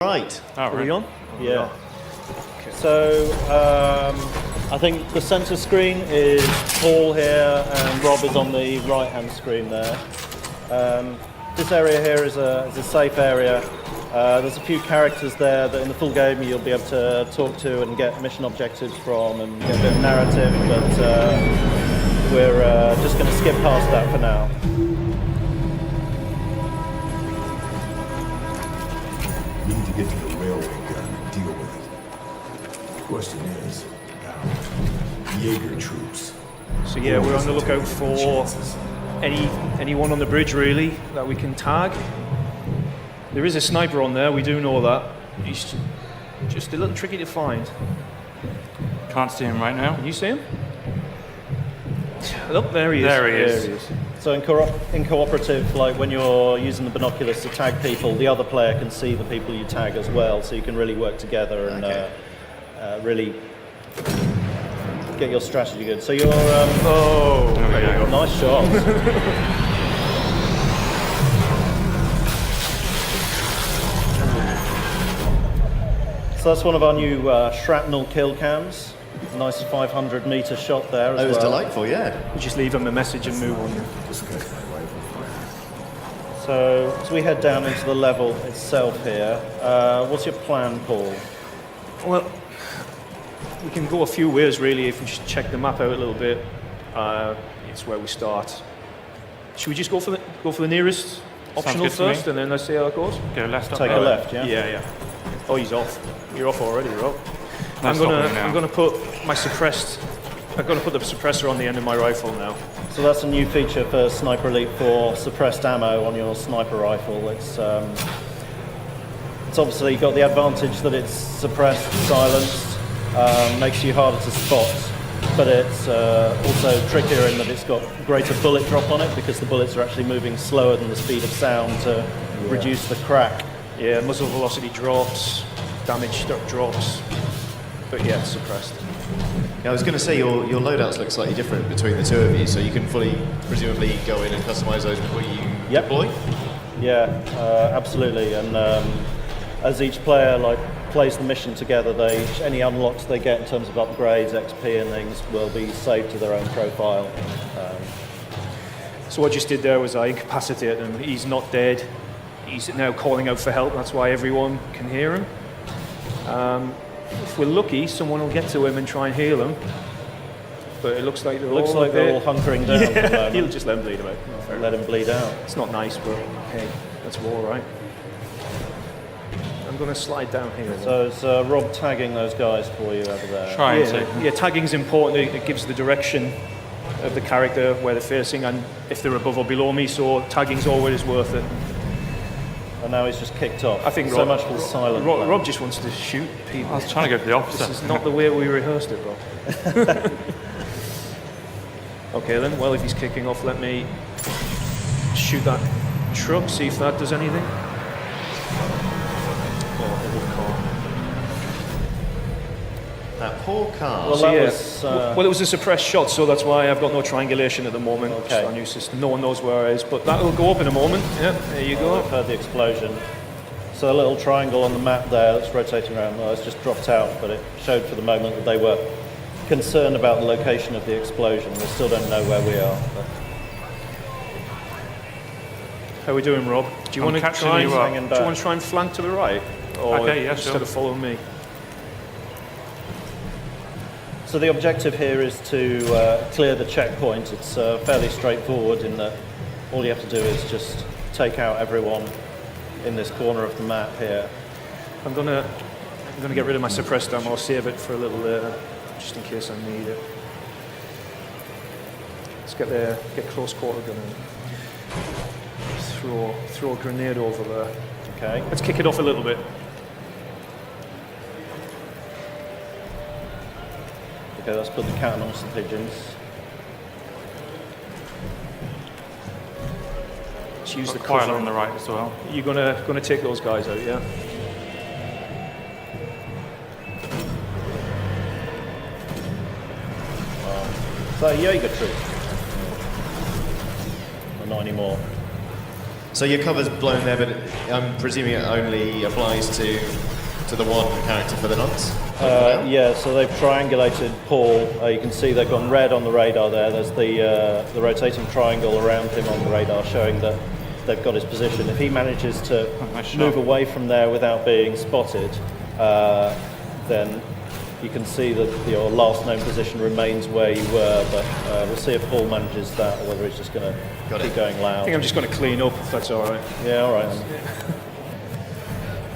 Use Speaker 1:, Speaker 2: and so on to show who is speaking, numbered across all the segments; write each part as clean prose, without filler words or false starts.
Speaker 1: Right.
Speaker 2: Are we on?
Speaker 3: Yeah. Okay. So I think the center screen is Paul here, and Rob is on the right-hand screen there. This area here is a safe area. There's a few characters there that in the full game you'll be able to talk to and get mission objectives from and get a bit of narrative, but we're just going to skip past that for now.
Speaker 4: We need to get to the railway gun and deal with it. The question is, about Jaeger troops.
Speaker 2: So yeah, we're on the lookout for anyone on the bridge really that we can tag. There is a sniper on there, we do know that. He's just a little tricky to find.
Speaker 5: Can't see him right now.
Speaker 2: Can you see him? Look, there he is.
Speaker 5: There he is.
Speaker 3: So in cooperative, like when you're using the binoculars to tag people, the other player can see the people you tag as well, so you can really work together and really get your strategy good. So you're...
Speaker 2: Oh, there you go.
Speaker 3: Nice shot. So that's one of our new shrapnel kill cams. Nice 500-meter shot there as well.
Speaker 1: It was delightful, yeah.
Speaker 2: You just leave him a message and move on.
Speaker 3: So as we head down into the level itself here, what's your plan, Paul?
Speaker 2: Well, we can go a few ways really if we just check the map out a little bit. It's where we start. Should we just go for the nearest optional first, and then let's see how it goes?
Speaker 5: Go left up.
Speaker 3: Take a left, yeah?
Speaker 2: Yeah. Oh, he's off. You're off already, Rob.
Speaker 5: That's
Speaker 2: I'm gonna put my suppressed. I'm gonna put the suppressor on the end of my rifle now.
Speaker 3: So that's a new feature for Sniper Elite 4, suppressed ammo on your sniper rifle. It's obviously got the advantage that it's suppressed, silenced, makes you harder to spot, but it's also trickier in that it's got greater bullet drop on it because the bullets are actually moving slower than the speed of sound to reduce the crack.
Speaker 2: Yeah, muzzle velocity drops, damage drops, but yeah, suppressed.
Speaker 1: Yeah, I was going to say your loadouts look slightly different between the two of you, so you can fully, presumably, go in and customize those before you deploy?
Speaker 3: Yeah, absolutely. And as each player plays the mission together, any unlocks they get in terms of upgrades, XP and things will be saved to their own profile.
Speaker 2: So what I just did there was I incapacitated him. He's not dead. He's now calling out for help. That's why everyone can hear him. If we're lucky, someone will get to him and try and heal him. But it looks like they're all
Speaker 3: hunkering down. At the moment.
Speaker 2: He'll just let him bleed him out.
Speaker 3: Let him bleed out.
Speaker 2: It's not nice, but hey, that's war, right? I'm going to slide down here.
Speaker 3: So it's Rob tagging those guys for you over there.
Speaker 5: Trying to.
Speaker 2: Yeah, tagging's important. It gives the direction of the character where they're facing and if they're above or below me, so tagging's always worth it.
Speaker 3: And now he's just kicked off.
Speaker 2: I think
Speaker 3: so much for the silent.
Speaker 2: Rob just wants to shoot people.
Speaker 5: I was trying to go for the opposite.
Speaker 2: This is not the way we rehearsed it, Rob. Okay then, well if he's kicking off, let me shoot that truck, see if that does anything.
Speaker 1: That poor car.
Speaker 3: Well,
Speaker 2: well, it was a suppressed shot, so that's why I've got no triangulation at the moment.
Speaker 3: Okay.
Speaker 2: It's our new system. No one knows where it is, but that'll go up in a moment. Yeah, there you go.
Speaker 3: I've heard the explosion. So a little triangle on the map there that's rotating around. Well, it's just dropped out, but it showed for the moment that they were concerned about the location of the explosion. We still don't know where we are. But.
Speaker 2: How are we doing, Rob? Do you want to try and flank to the right, or instead of following me?
Speaker 3: So the objective here is to clear the checkpoint. It's fairly straightforward in that all you have to do is just take out everyone in this corner of the map here.
Speaker 2: I'm gonna get rid of my suppressed ammo. I'll save it for a little later, just in case I need it. Let's get close quarter gun in. Throw a grenade over there.
Speaker 3: Okay.
Speaker 2: Let's kick it off a little bit.
Speaker 3: Okay, let's put the cat amongst the pigeons.
Speaker 2: Let's use the
Speaker 5: cover
Speaker 2: cover
Speaker 5: on the right as well.
Speaker 2: You're gonna take those guys out, yeah?
Speaker 3: Is that a Jaeger troop? Or not anymore?
Speaker 1: So your cover's blown there, but I'm presuming it only applies to the one character for the nonce?
Speaker 3: Yeah, so they've triangulated Paul. You can see they've gone red on the radar there. There's the rotating triangle around him on the radar showing that they've got his position. If he manages to move away from there without being spotted, then you can see that your last known position remains where you were, but we'll see if Paul manages that or whether he's just going to keep going loud.
Speaker 2: I think I'm just going to clean up, if that's all right.
Speaker 3: Yeah, all right then.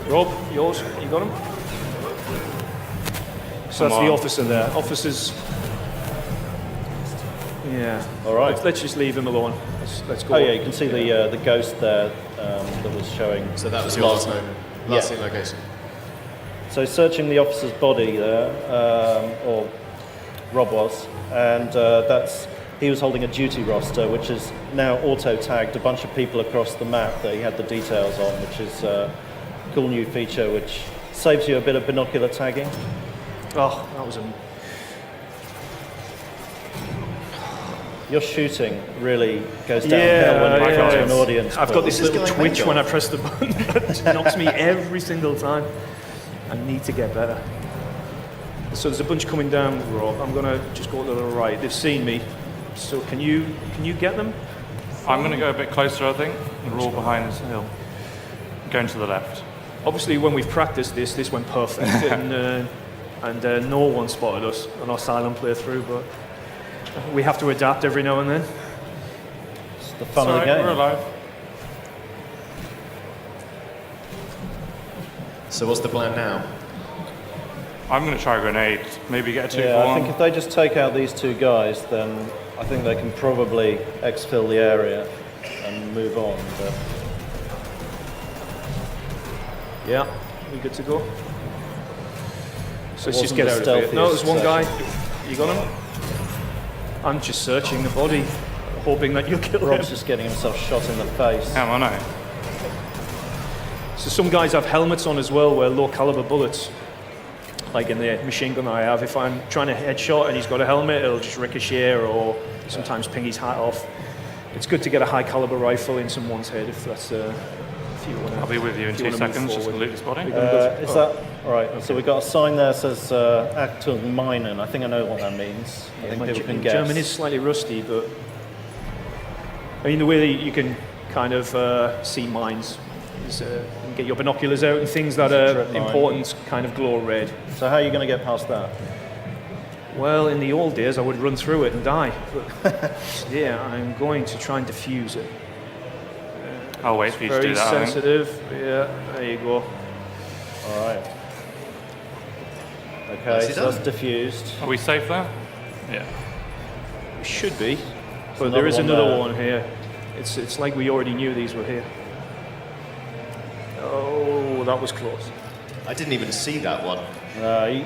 Speaker 2: Rob, yours? You got him? So that's the officer there. Officers. Yeah.
Speaker 3: All right.
Speaker 2: Let's just leave him alone. Let's go.
Speaker 3: Oh yeah, you can see the ghost there that was showing.
Speaker 1: So that was your last known location.
Speaker 3: So searching the officer's body there, or Rob was, and he was holding a duty roster, which is now auto-tagged a bunch of people across the map that he had the details on, which is a cool new feature which saves you a bit of binocular tagging.
Speaker 2: Oh, that was
Speaker 3: Your shooting really goes downhill when you come to an audience.
Speaker 2: I've got this little
Speaker 1: going
Speaker 2: twitch
Speaker 1: mental.
Speaker 2: when I press the button that knocks me every single time. I need to get better. So there's a bunch coming down, Rob. I'm gonna just go to the right. They've seen me. So can you get them?
Speaker 5: I'm going to go a bit closer, I think. We're all behind this hill. Going to the left.
Speaker 2: Obviously, when we've practiced this went perfect, and no one spotted us on our silent playthrough. But we have to adapt every now and then.
Speaker 3: It's the fun of the
Speaker 5: Sorry,
Speaker 3: game.
Speaker 5: we're alive.
Speaker 1: So what's the plan now?
Speaker 5: I'm going to try a grenade. Maybe get a 2 for
Speaker 3: Yeah, I
Speaker 5: 1.
Speaker 3: think if they just take out these two guys, then I think they can probably exfil the area and move on. But
Speaker 2: Yeah, we good to go. So let's just
Speaker 3: wasn't
Speaker 2: get
Speaker 3: the
Speaker 2: out of here. No, there's one guy.
Speaker 3: stealthiest
Speaker 2: You got him? I'm just searching the body, hoping that you'll kill
Speaker 3: Rob's
Speaker 2: him.
Speaker 3: just getting himself shot in the face.
Speaker 5: How am I know?
Speaker 2: So some guys have helmets on as well, where low caliber bullets, like in the machine gun I have, if I'm trying to headshot and he's got a helmet, it'll just ricochet or sometimes ping his hat off. It's good to get a high caliber rifle in someone's head if that's if you want to.
Speaker 5: I'll be with you in 2 seconds just to loot this body.
Speaker 3: Is that all right? So we've got a sign there that says Acton Minen. I think I know what that means. I think people can guess.
Speaker 2: German is slightly rusty, but I mean the way that you can kind of see mines is you can get your binoculars out and things that are
Speaker 3: Drip line.
Speaker 2: important kind of glow red.
Speaker 3: So how are you going to get past that?
Speaker 2: Well, in the old days, I would run through it and die. But yeah, I'm going to try and defuse it.
Speaker 5: I'll wait for you to do
Speaker 2: Very
Speaker 5: that. I think.
Speaker 2: sensitive. Yeah, there you go.
Speaker 3: All right. Okay,
Speaker 1: Nicely
Speaker 3: so
Speaker 1: done.
Speaker 3: that's diffused.
Speaker 5: Are we safe there? Yeah.
Speaker 2: We should be, but
Speaker 3: another
Speaker 2: there is
Speaker 3: one
Speaker 2: another
Speaker 3: there.
Speaker 2: one here. It's like we already knew these were here. Oh, that was close.
Speaker 1: I didn't even see that one.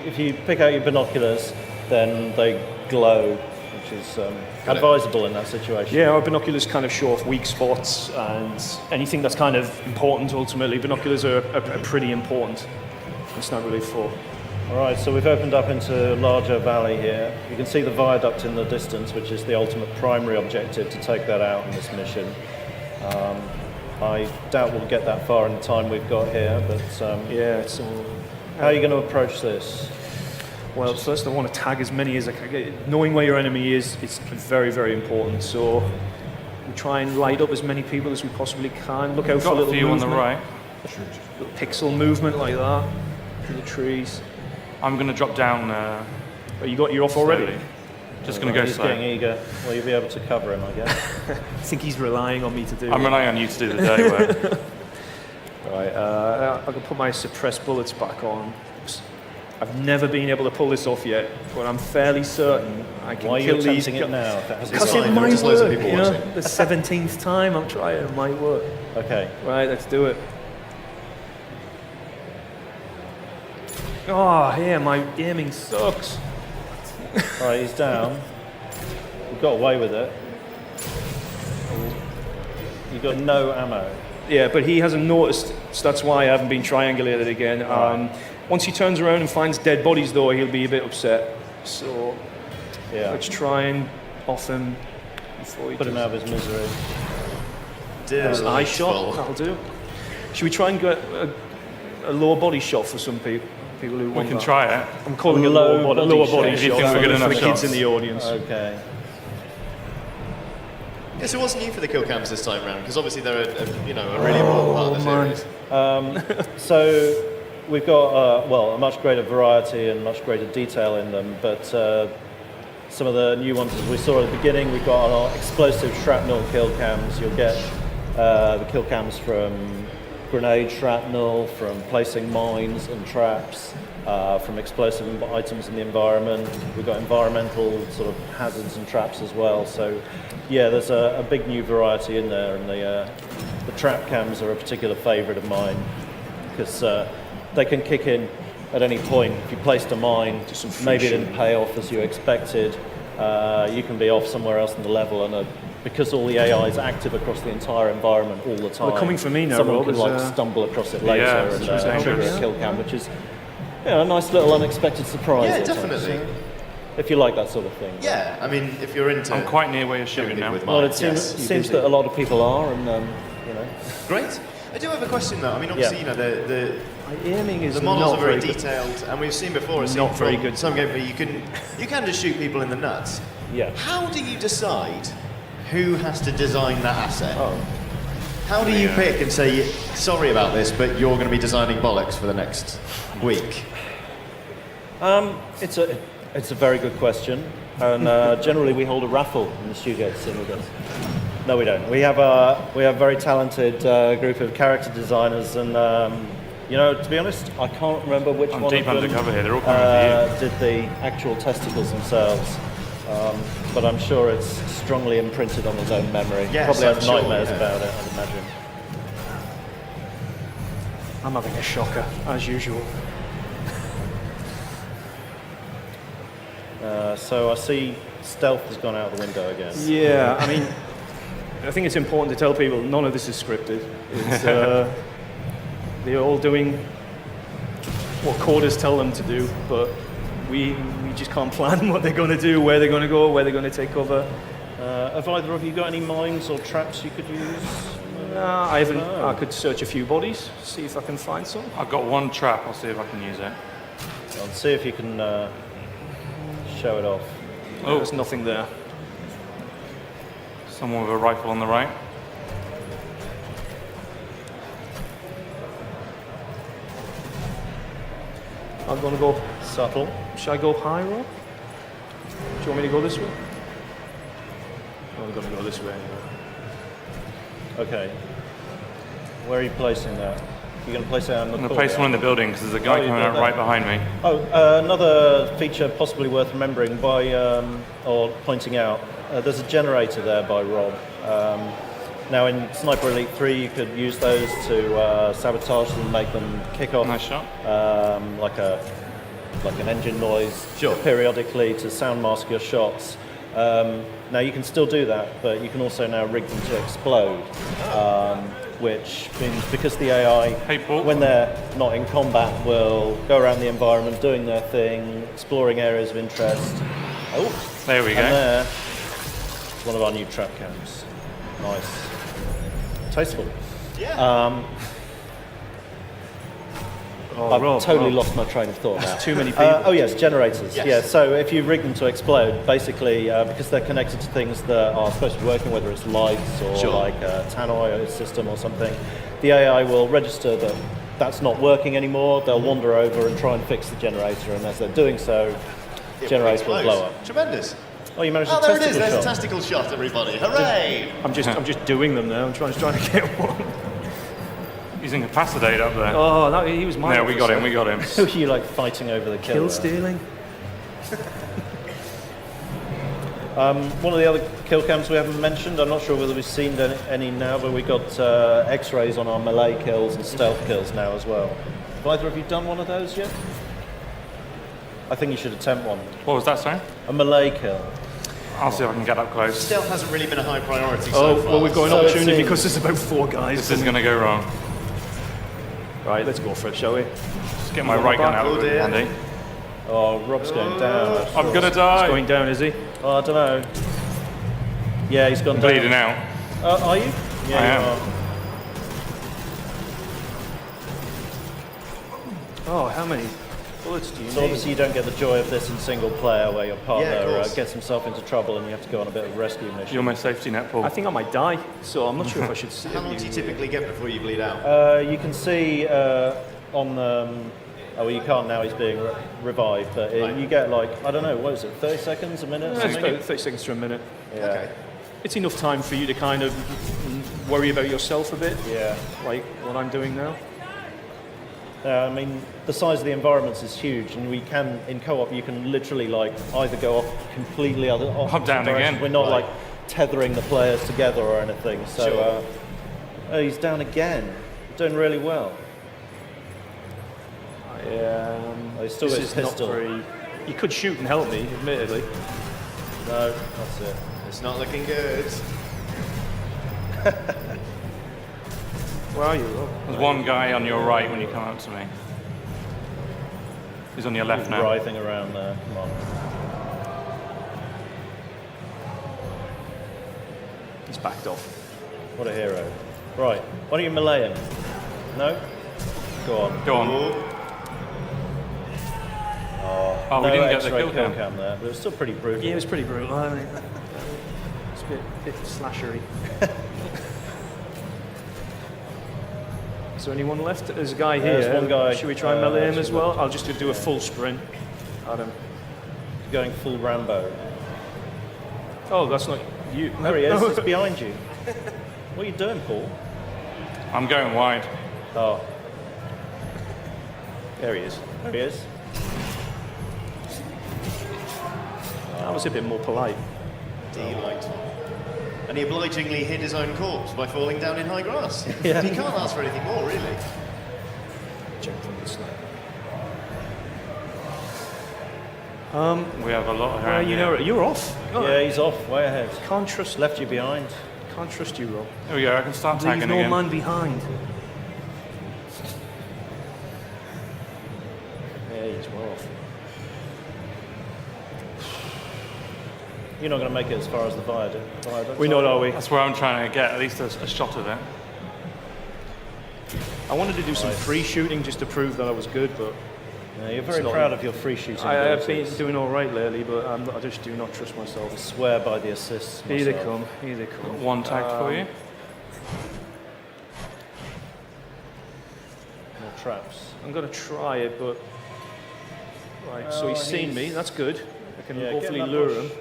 Speaker 3: If you pick out your binoculars, then they glow, which is advisable in that situation.
Speaker 2: Yeah, our binoculars kind of show off weak spots and anything that's kind of important. Ultimately, binoculars are pretty important. It's not really for.
Speaker 3: All right, so we've opened up into a larger valley here. You can see the viaduct in the distance, which is the ultimate primary objective, to take that out in this mission. I doubt we'll get that far in the time we've got here, but
Speaker 2: Yeah, it's all.
Speaker 3: how are you going to approach this?
Speaker 2: Well, first I want to tag as many as I can. Knowing where your enemy is very, very important. So we try and light up as many people as we possibly can. Look out for
Speaker 5: Got a
Speaker 2: little
Speaker 5: few on
Speaker 2: movement,
Speaker 5: the right.
Speaker 2: little pixel movement like that through the trees.
Speaker 5: I'm going to drop down.
Speaker 2: Oh, you got you off already?
Speaker 5: slowly. Just going to go
Speaker 3: He's
Speaker 5: slow.
Speaker 3: getting eager. Well, you'll be able to cover him, I guess.
Speaker 2: I think he's relying on me to do
Speaker 5: I'm
Speaker 2: it.
Speaker 5: relying on you to do the dirty work.
Speaker 2: Right, I can put my suppressed bullets back on. I've never been able to pull this off yet, but I'm fairly certain I can
Speaker 3: Why are you
Speaker 2: kill these.
Speaker 3: attempting it now? If it hasn't
Speaker 2: Because
Speaker 3: started?
Speaker 2: it
Speaker 1: There are
Speaker 2: might
Speaker 1: just loads of
Speaker 2: work,
Speaker 1: people
Speaker 2: you know?
Speaker 1: watching.
Speaker 2: The 17th time I'm trying, it might work.
Speaker 3: Okay.
Speaker 2: Right, let's do it. Oh, yeah, my aiming sucks.
Speaker 3: All right, he's down. We got away with it. You got no ammo.
Speaker 2: Yeah, but he hasn't noticed, so that's why I haven't been triangulated again. Once he turns around and finds dead bodies, though, he'll be a bit upset. So
Speaker 3: Yeah.
Speaker 2: let's try and off him before he
Speaker 3: Put him
Speaker 2: does.
Speaker 3: out of his misery.
Speaker 2: Eye shot, that'll do. Should we try and get a lower body shot for some people who
Speaker 5: We
Speaker 2: want
Speaker 5: can
Speaker 2: that?
Speaker 5: try it.
Speaker 2: I'm calling it
Speaker 3: Lower
Speaker 2: lower
Speaker 3: body
Speaker 2: body
Speaker 3: shot.
Speaker 5: If you
Speaker 2: shot
Speaker 5: think we're
Speaker 2: for
Speaker 5: good
Speaker 2: the
Speaker 5: enough
Speaker 2: kids
Speaker 5: shots.
Speaker 2: in the audience.
Speaker 3: Okay.
Speaker 1: Yes, it wasn't you for the kill cams this time round, because obviously they're a really important part of the series.
Speaker 3: So we've got a much greater variety and much greater detail in them, but some of the new ones, as we saw at the beginning, we've got our explosive shrapnel kill cams. You'll get the kill cams from grenade shrapnel, from placing mines and traps, from explosive items in the environment. We've got environmental sort of hazards and traps as well. So yeah, there's a big new variety in there, and the trap cams are a particular favourite of mine, because they can kick in at any point. If you placed a mine, maybe it didn't pay off as you expected, you can be off somewhere else in the level, and because all the AI is active across the entire environment all the time,
Speaker 2: They're coming for me now,
Speaker 3: someone
Speaker 2: Rob,
Speaker 3: can
Speaker 2: is,
Speaker 3: like stumble across it later
Speaker 5: Yeah,
Speaker 3: and
Speaker 5: it's dangerous.
Speaker 3: trigger a kill cam, which is a nice little unexpected surprise.
Speaker 1: Yeah,
Speaker 3: at times.
Speaker 1: definitely.
Speaker 3: If you like that sort of thing.
Speaker 1: Yeah, I mean, if you're into...
Speaker 5: I'm quite near where you're shooting now.
Speaker 1: with
Speaker 3: Well, it
Speaker 1: mines,
Speaker 3: seems,
Speaker 1: yes.
Speaker 3: seems that a lot of people are, and
Speaker 1: Great. I do have a question though. I mean, obviously, the
Speaker 2: My aiming is
Speaker 1: the models
Speaker 2: not
Speaker 1: are very
Speaker 2: good.
Speaker 1: detailed, and we've seen before.
Speaker 2: Not very good.
Speaker 1: Some gameplay, you can just shoot people in the nuts.
Speaker 3: yeah.
Speaker 1: How do you decide who has to design that asset?
Speaker 3: Oh.
Speaker 1: How do you pick and say, sorry about this, but you're going to be designing bollocks for the next week?
Speaker 3: It's a very good question, and generally we hold a raffle in the studio to see who does. No, we don't. We have a very talented group of character designers, and to be honest, I can't remember which
Speaker 5: I'm
Speaker 3: one
Speaker 5: deep
Speaker 3: of them
Speaker 5: undercover here. They're all coming
Speaker 3: did the actual testicles themselves. But I'm sure it's strongly imprinted on his own memory.
Speaker 1: Yes,
Speaker 3: Probably
Speaker 1: I'm
Speaker 3: has
Speaker 1: sure,
Speaker 3: nightmares
Speaker 1: yeah.
Speaker 3: about it, I'd imagine.
Speaker 2: I'm having a shocker, as usual.
Speaker 3: So I see stealth has gone out the window again.
Speaker 2: Yeah, I mean, I think it's important to tell people none of this is scripted. It's, they're all doing what coders tell them to do, but we just can't plan what they're going to do, where they're going to go, where they're going to take cover.
Speaker 3: Have either of you got any mines or traps you could use?
Speaker 2: I haven't. I could search a few bodies, see if I can find some.
Speaker 5: I've got one trap. I'll see if I can use it.
Speaker 3: I'll see if you can show it off.
Speaker 2: Oh, there's nothing there.
Speaker 5: Someone with a rifle on the right.
Speaker 2: I'm going to go.
Speaker 3: Subtle.
Speaker 2: Should I go high, Rob? Do you want me to go this way? I'm going to go this way anyway.
Speaker 3: Okay. Where are you placing that? You're going to place it on the
Speaker 5: I'm going to place one in the building because there's a guy
Speaker 3: you've
Speaker 5: coming
Speaker 3: got
Speaker 5: out
Speaker 3: that.
Speaker 5: right behind me.
Speaker 3: Another feature possibly worth remembering or pointing out, there's a generator there by Rob. Now in Sniper Elite 3 you could use those to sabotage them, make them kick off
Speaker 5: Nice shot.
Speaker 3: like an engine noise
Speaker 1: Sure.
Speaker 3: periodically to sound mask your shots. Now you can still do that, but you can also now rig them to explode, which means because the AI,
Speaker 5: Hey, Paul.
Speaker 3: when they're not in combat, will go around the environment doing their thing, exploring areas of interest. Oh,
Speaker 5: There we go.
Speaker 3: and there, one of our new trap cams. Nice. Tasteful.
Speaker 1: Yeah.
Speaker 3: I've
Speaker 2: Rob,
Speaker 3: totally
Speaker 2: Rob.
Speaker 3: lost my train of thought now.
Speaker 2: Too many people.
Speaker 3: Oh yes, generators.
Speaker 1: Yes.
Speaker 3: Yeah, so if you rig them to explode, basically because they're connected to things that are supposed to be working, whether it's lights or
Speaker 1: Sure.
Speaker 3: like a tannoy system or something, the AI will register that that's not working anymore. They'll wander over and try and fix the generator, and as they're doing so, the generator will
Speaker 1: Explodes.
Speaker 3: blow up.
Speaker 1: Tremendous.
Speaker 3: Oh, you managed
Speaker 1: Oh,
Speaker 3: a
Speaker 1: there it is.
Speaker 3: testicle
Speaker 1: There's a
Speaker 3: shot.
Speaker 1: testicle shot, everybody. Hooray!
Speaker 2: I'm just doing them now. I'm trying to get one.
Speaker 5: He's incapacitated up there.
Speaker 2: Oh, that, he was my.
Speaker 5: There, we got him. We got him.
Speaker 3: Who are you like fighting over the kill?
Speaker 2: Kill
Speaker 3: there?
Speaker 2: stealing.
Speaker 3: One of the other kill cams we haven't mentioned, I'm not sure whether we've seen any now, but we've got X-rays on our melee kills and stealth kills now as well. Have either of you done one of those yet? I think you should attempt one.
Speaker 5: What was that, sorry?
Speaker 3: A melee kill.
Speaker 5: I'll see if I can get up close.
Speaker 1: Stealth hasn't really been a high priority
Speaker 2: Oh,
Speaker 1: so far.
Speaker 2: well, we've got an
Speaker 3: So it
Speaker 2: opportunity
Speaker 3: seems-
Speaker 2: because there's about 4 guys.
Speaker 5: This is going to go wrong.
Speaker 2: Right, let's go for it, shall we?
Speaker 5: Just get my right gun out
Speaker 1: Oh,
Speaker 5: of it,
Speaker 1: dear.
Speaker 5: Andy.
Speaker 3: Oh, Rob's going down.
Speaker 5: I'm going to die.
Speaker 2: Going down, is he?
Speaker 3: Oh, I don't know. Yeah, he's gone
Speaker 5: Bleeding
Speaker 3: down.
Speaker 5: out.
Speaker 3: Are you? Yeah,
Speaker 5: I
Speaker 3: you
Speaker 5: am.
Speaker 3: are.
Speaker 2: Oh, how many bullets do you
Speaker 3: So
Speaker 2: need?
Speaker 3: obviously you don't get the joy of this in single player where your
Speaker 1: Yeah,
Speaker 3: partner
Speaker 1: of course.
Speaker 3: gets himself into trouble and you have to go on a bit of a rescue mission.
Speaker 5: You're my safety net, Paul.
Speaker 2: I think I might die, so I'm not sure if I should see
Speaker 1: How long do you typically get before you bleed out?
Speaker 3: You can see on the... oh, well, you can't now, he's being revived, but you get like, I don't know, what is it, 30 seconds, a minute?
Speaker 2: It's
Speaker 3: something?
Speaker 2: about 30 seconds to a minute.
Speaker 3: Yeah.
Speaker 1: Okay.
Speaker 2: It's enough time for you to kind of worry about yourself a bit,
Speaker 3: Yeah.
Speaker 2: like what I'm doing now.
Speaker 3: I mean, the size of the environments is huge, and we can, in co-op, you can literally like either go off completely other opposite
Speaker 5: down
Speaker 3: directions.
Speaker 5: again.
Speaker 3: We're not
Speaker 1: Right.
Speaker 3: like tethering the players together or anything. So
Speaker 1: Sure.
Speaker 3: oh, he's down again, doing really well. Oh, he's still
Speaker 2: This
Speaker 3: got his
Speaker 2: is not
Speaker 3: pistol.
Speaker 2: very... You could shoot and help me, admittedly.
Speaker 3: No, that's it.
Speaker 1: It's not looking good.
Speaker 2: Where are you? Oh.
Speaker 5: There's one guy on your right when you come up to me. He's on your left
Speaker 3: He's
Speaker 5: now.
Speaker 3: writhing around there. Come on.
Speaker 2: He's backed off.
Speaker 3: What a hero. Right, why don't you melee him? No? Go on.
Speaker 5: Go on. Oh, we
Speaker 3: No
Speaker 5: didn't get the
Speaker 3: X-ray
Speaker 5: kill cam.
Speaker 3: there, but it was still pretty brutal.
Speaker 2: Yeah, it was pretty brutal. I mean, it's a bit slashery. Is there anyone left? There's a guy here.
Speaker 3: There's one guy,
Speaker 2: Should we try and melee him
Speaker 3: actually
Speaker 2: as well? I'll just do a full sprint at him.
Speaker 3: Going full Rambo.
Speaker 2: Oh, that's not you.
Speaker 3: There he is, he's behind you. What are you doing, Paul?
Speaker 5: I'm going wide.
Speaker 3: Oh,
Speaker 2: There he is.
Speaker 3: there he is.
Speaker 2: That was a bit more polite.
Speaker 1: Delight. And he obligingly hid his own corpse by falling down in high grass.
Speaker 3: Yeah.
Speaker 1: He can't ask for anything more, really.
Speaker 5: We have a lot around
Speaker 2: You
Speaker 5: here.
Speaker 2: know, you're off. Oh,
Speaker 3: Yeah, he's off, way ahead.
Speaker 2: Can't trust.
Speaker 3: Left you behind.
Speaker 2: Can't trust you, Rob.
Speaker 5: Here we go, I can start
Speaker 2: Leave
Speaker 5: tagging
Speaker 2: no
Speaker 5: again.
Speaker 2: man behind. Yeah, he's well off.
Speaker 3: You're not going to make it as far as the viaduct.
Speaker 2: We're not, are we?
Speaker 5: That's where I'm trying to get at least a shot of it.
Speaker 2: I wanted to do some free shooting just to prove that I was good, but
Speaker 3: Yeah, you're very
Speaker 2: It's not-
Speaker 3: proud of your free shooting.
Speaker 2: I have been
Speaker 3: abilities.
Speaker 2: doing all right lately, but I just do not trust myself.
Speaker 3: Swear by the assists.
Speaker 2: Here they
Speaker 3: myself.
Speaker 2: come, here they come.
Speaker 5: One tagged for you.
Speaker 3: More traps.
Speaker 2: I'm going to try it, but... Right, so he's seen me, that's good. I can
Speaker 3: Yeah, get
Speaker 2: hopefully
Speaker 3: in that
Speaker 2: lure
Speaker 3: bush.
Speaker 2: him.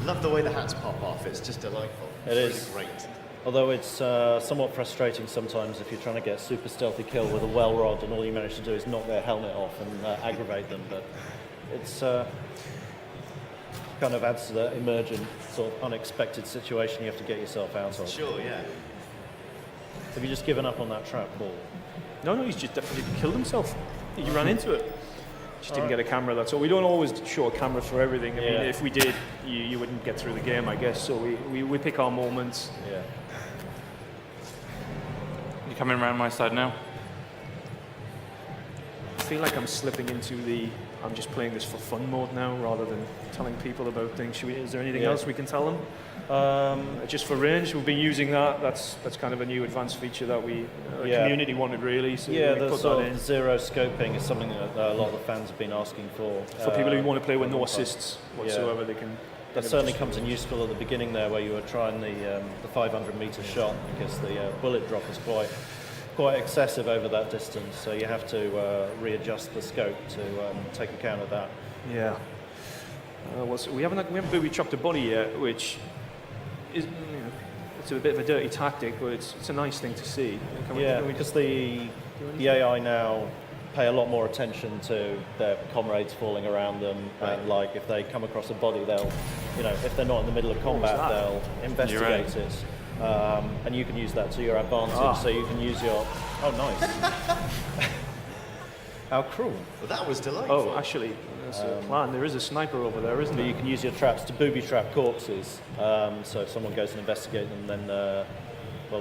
Speaker 1: Love the way the hats pop off. It's just delightful.
Speaker 3: It
Speaker 1: It's
Speaker 3: is.
Speaker 1: really great.
Speaker 3: Although it's somewhat frustrating sometimes if you're trying to get a super stealthy kill with a well rod and all you manage to do is knock their helmet off and aggravate them. But it's kind of adds to the emergent sort of unexpected situation you have to get yourself out of.
Speaker 1: Sure, yeah.
Speaker 3: Have you just given up on that trap, Paul?
Speaker 2: No, he's just definitely killed himself. He ran into it. Just didn't get a camera, that's all. We don't always show a camera for everything. I mean,
Speaker 3: Yeah.
Speaker 2: if we did, you wouldn't get through the game, I guess. So we pick our moments.
Speaker 3: Yeah.
Speaker 5: You coming around my side now?
Speaker 2: I feel like I'm slipping into the I'm just playing this for fun mode now rather than telling people about things. Is there anything
Speaker 3: Yeah.
Speaker 2: else we can tell them? Just for range, we've been using that. That's kind of a new advanced feature that the
Speaker 3: Yeah.
Speaker 2: community wanted really. So
Speaker 3: Yeah,
Speaker 2: we
Speaker 3: the
Speaker 2: put
Speaker 3: sort
Speaker 2: that in
Speaker 3: of zero scoping is something that a lot of the fans have been asking for.
Speaker 2: for people who want to play with no
Speaker 3: Yeah.
Speaker 2: assists whatsoever. They can.
Speaker 3: That certainly comes in useful at the beginning there, where you were trying the 500-meter shot, because the bullet drop is quite excessive over that distance. So you have to readjust the scope to take account of that.
Speaker 2: Yeah. We haven't booby trapped a body yet, which is it's a bit of a dirty tactic, but it's a nice thing to see. Can we
Speaker 3: Because the AI now pay a lot more attention to their comrades falling around them, and like if they come across a body, they'll, if they're not in the middle of combat,
Speaker 2: that?
Speaker 3: they'll investigate it, and you can use that to your advantage. So you can use your nice. How cruel!
Speaker 1: Well, that was delightful.
Speaker 2: Oh, actually, there's a plan. There is a sniper over there, isn't
Speaker 3: But
Speaker 2: there?
Speaker 3: you can use your traps to booby trap corpses. So if someone goes and investigate them, then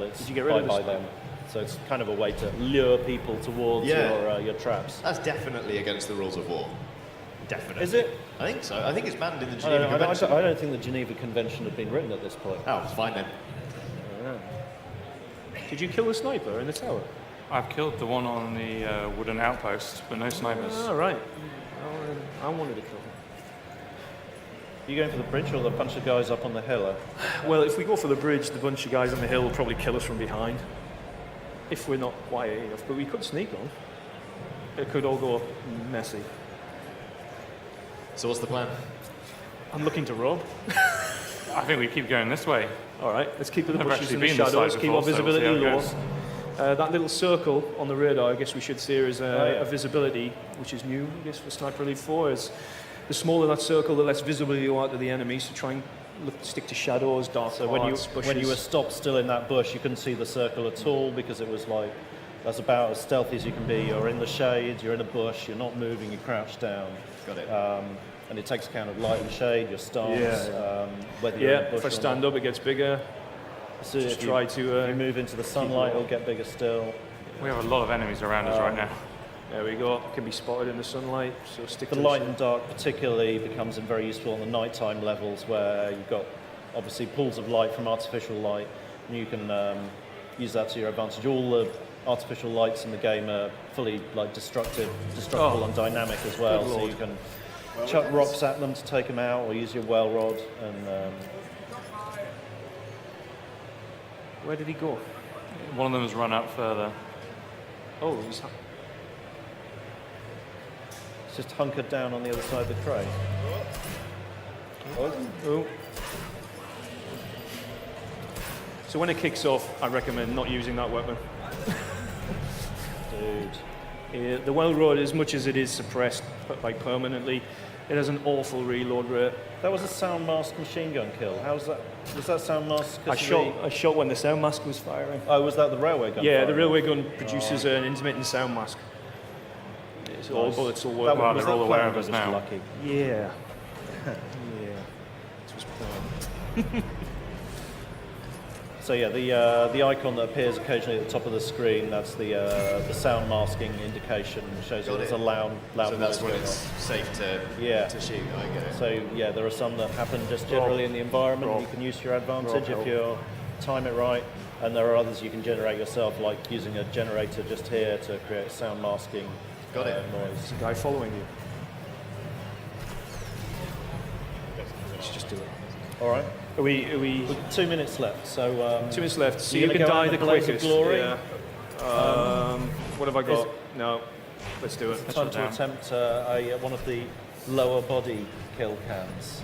Speaker 3: it's
Speaker 2: Did you get rid of the
Speaker 3: by
Speaker 2: sniper?
Speaker 3: them. So it's kind of a way to lure people towards
Speaker 1: Yeah.
Speaker 3: your traps.
Speaker 1: That's definitely against the rules of war. Definitely.
Speaker 3: Is it?
Speaker 1: I think so. I think it's banned in the
Speaker 3: I
Speaker 1: Geneva
Speaker 3: don't,
Speaker 1: Convention.
Speaker 3: I don't think the Geneva Convention had been written at this point.
Speaker 1: Oh, it's fine then.
Speaker 2: Did you kill the sniper in the tower?
Speaker 5: I've killed the one on the wooden outpost, but no snipers.
Speaker 2: Oh, right. I wanted to kill him.
Speaker 3: Are you going for the bridge or the bunch of guys up on the hill?
Speaker 2: Well, if we go for the bridge, the bunch of guys on the hill will probably kill us from behind. If we're not quiet enough, but we could sneak on. It could all go messy.
Speaker 1: So what's the plan?
Speaker 2: I'm looking to rob.
Speaker 5: I think we keep going this way.
Speaker 2: All right, let's keep the
Speaker 5: I've
Speaker 2: bushes
Speaker 5: actually
Speaker 2: and the
Speaker 5: been this
Speaker 2: shadows,
Speaker 5: side
Speaker 2: keep our
Speaker 5: before, so we'll see
Speaker 2: visibility
Speaker 5: how it
Speaker 2: low.
Speaker 5: goes.
Speaker 2: That little circle on the radar, I guess we should see as
Speaker 3: yeah.
Speaker 2: a visibility, which is new, I guess, for Sniper Elite 4. Is the smaller that circle, the less visibility you are to the enemy. So try and stick to shadows, dark
Speaker 3: So
Speaker 2: parts,
Speaker 3: when you were stopped still in that bush, you couldn't see the circle at all because it was like, that's about as stealthy as you can be. You're in the shade, you're in a bush, you're not moving, you crouch down.
Speaker 1: Got it.
Speaker 3: And it takes account of light and shade, your stance,
Speaker 2: Yeah.
Speaker 3: whether you're in a
Speaker 2: Yeah,
Speaker 3: bush
Speaker 2: if I
Speaker 3: or
Speaker 2: stand
Speaker 3: not.
Speaker 2: up, it gets bigger.
Speaker 3: So
Speaker 2: Just
Speaker 3: if you-
Speaker 2: try to,
Speaker 3: if you move into the sunlight, it'll get bigger still.
Speaker 5: We have a lot of enemies around us right now.
Speaker 2: There we go. Can be spotted in the sunlight. So stick
Speaker 3: The
Speaker 2: to
Speaker 3: light
Speaker 2: the
Speaker 3: and dark particularly becomes very useful on the nighttime levels where you've got obviously pools of light from artificial light, and you can use that to your advantage. All the artificial lights in the game are fully like destructible and dynamic as well,
Speaker 2: Good
Speaker 3: so
Speaker 2: lord.
Speaker 3: you can chuck rocks at them to take them out, or use your well rod. And
Speaker 2: Where did he go?
Speaker 5: One of them has run out further.
Speaker 2: Oh, he's
Speaker 3: it's just hunkered down on the other side of the crate.
Speaker 2: Oh. So when it kicks off, I recommend not using that weapon.
Speaker 3: Dude.
Speaker 2: The well rod, as much as it is suppressed like permanently, it has an awful reload rate.
Speaker 3: That was a sound mask machine gun kill. How's that? Was that sound mask? 'cause
Speaker 2: I shot when the sound mask was firing.
Speaker 3: Oh, was that the railway gun?
Speaker 2: Yeah, the
Speaker 3: firing?
Speaker 2: railway gun produces an intermittent sound mask. It's all
Speaker 3: Nice.
Speaker 2: bullets all
Speaker 3: That
Speaker 2: work.
Speaker 5: Well,
Speaker 3: was
Speaker 5: they're all
Speaker 3: that
Speaker 5: aware
Speaker 3: plan
Speaker 5: of
Speaker 3: or
Speaker 5: us
Speaker 3: just
Speaker 5: now.
Speaker 3: Lucky?
Speaker 2: Yeah. Yeah. It was planned.
Speaker 3: So yeah, the icon that appears occasionally at the top of the screen, that's the sound masking indication. Shows that
Speaker 1: Got
Speaker 3: there's
Speaker 1: it.
Speaker 3: a loud
Speaker 1: So that's
Speaker 3: noise
Speaker 1: when
Speaker 3: going
Speaker 1: it's
Speaker 3: on.
Speaker 1: safe to
Speaker 3: Yeah.
Speaker 1: shoot. I get it.
Speaker 3: So yeah, there are some that happen just generally in the environment.
Speaker 2: Rob.
Speaker 3: You can use to your advantage
Speaker 2: Rob,
Speaker 3: if you time it right, and there are others you can generate yourself, like using a generator just here to create sound masking
Speaker 1: Got it.
Speaker 3: noise.
Speaker 2: There's a guy following you. Let's just do it.
Speaker 3: All right,
Speaker 2: Are we
Speaker 3: 2 minutes left. So
Speaker 2: 2 minutes left. So
Speaker 3: You're
Speaker 2: you can
Speaker 3: gonna go
Speaker 2: die
Speaker 3: out
Speaker 2: the
Speaker 3: in a blaze of
Speaker 2: quickest.
Speaker 3: glory?
Speaker 2: Yeah. What have I got? No. Let's do it.
Speaker 3: time to
Speaker 5: down.
Speaker 3: attempt one of the lower body kill cams.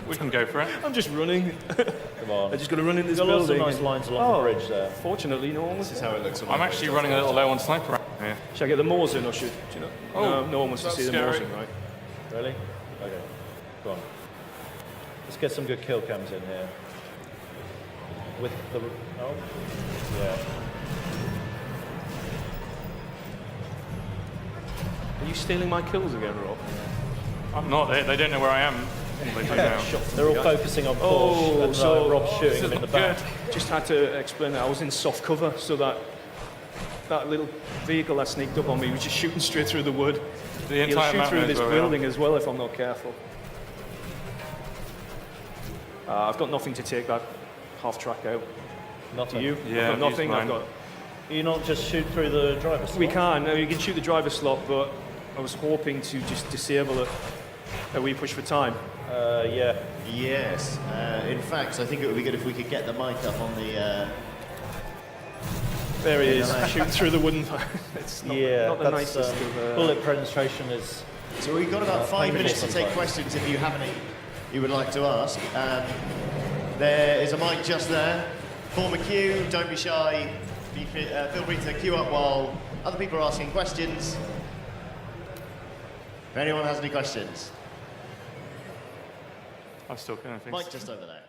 Speaker 5: We can go for it.
Speaker 2: I'm just running.
Speaker 3: Come on.
Speaker 2: I just got to run in this
Speaker 3: There's lots of
Speaker 2: building.
Speaker 3: nice lines along the bridge there.
Speaker 2: Fortunately, no one was.
Speaker 1: This is how it looks. On
Speaker 5: I'm
Speaker 1: my
Speaker 5: actually
Speaker 1: photos.
Speaker 5: running a little low on sniper round here.
Speaker 2: Should I get the Moors in or should do you know?
Speaker 5: Oh,
Speaker 2: no, no one wants to
Speaker 5: that's
Speaker 2: see the
Speaker 5: scary.
Speaker 2: Moors in, right?
Speaker 3: Really? Okay. Go on. Let's get some good kill cams in here. With the yeah.
Speaker 2: Are you stealing my kills again, Rob?
Speaker 5: I'm not. They don't know where I am. They do now.
Speaker 3: They're all focusing on Porsche,
Speaker 2: Oh,
Speaker 3: and
Speaker 2: so
Speaker 3: Rob's shooting them in the back.
Speaker 2: Just had to explain that I was in soft cover, so that little vehicle that sneaked up on me was just shooting straight through the wood.
Speaker 5: The
Speaker 2: He'll
Speaker 5: entire
Speaker 2: shoot
Speaker 5: map
Speaker 2: through
Speaker 5: knows
Speaker 2: this
Speaker 5: where we are.
Speaker 2: building as well if I'm not careful. I've got nothing to take that half track out.
Speaker 3: Nothing.
Speaker 2: Do you?
Speaker 5: Yeah,
Speaker 2: I've got nothing.
Speaker 5: use
Speaker 2: I've
Speaker 5: mine.
Speaker 2: got.
Speaker 3: You not just shoot through the driver's slot?
Speaker 2: We can. No, you can shoot the driver slot, but I was hoping to just disable it. Are we push for time?
Speaker 3: Yeah.
Speaker 1: Yes. In fact, I think it would be good if we could get the mic up on the.
Speaker 2: There he is,
Speaker 1: Yeah.
Speaker 2: shooting through the wooden. It's not,
Speaker 3: Yeah,
Speaker 2: not the
Speaker 3: that's
Speaker 2: nicest of.
Speaker 3: bullet penetration is.
Speaker 1: So we've got about 5
Speaker 3: painful
Speaker 1: minutes to take
Speaker 3: sometimes.
Speaker 1: questions if you have any you would like to ask. There is a mic just there. Form a queue, don't be shy. Feel free to queue up while other people are asking questions. If anyone has any questions,
Speaker 5: I'm still killing things.
Speaker 1: mic just over there.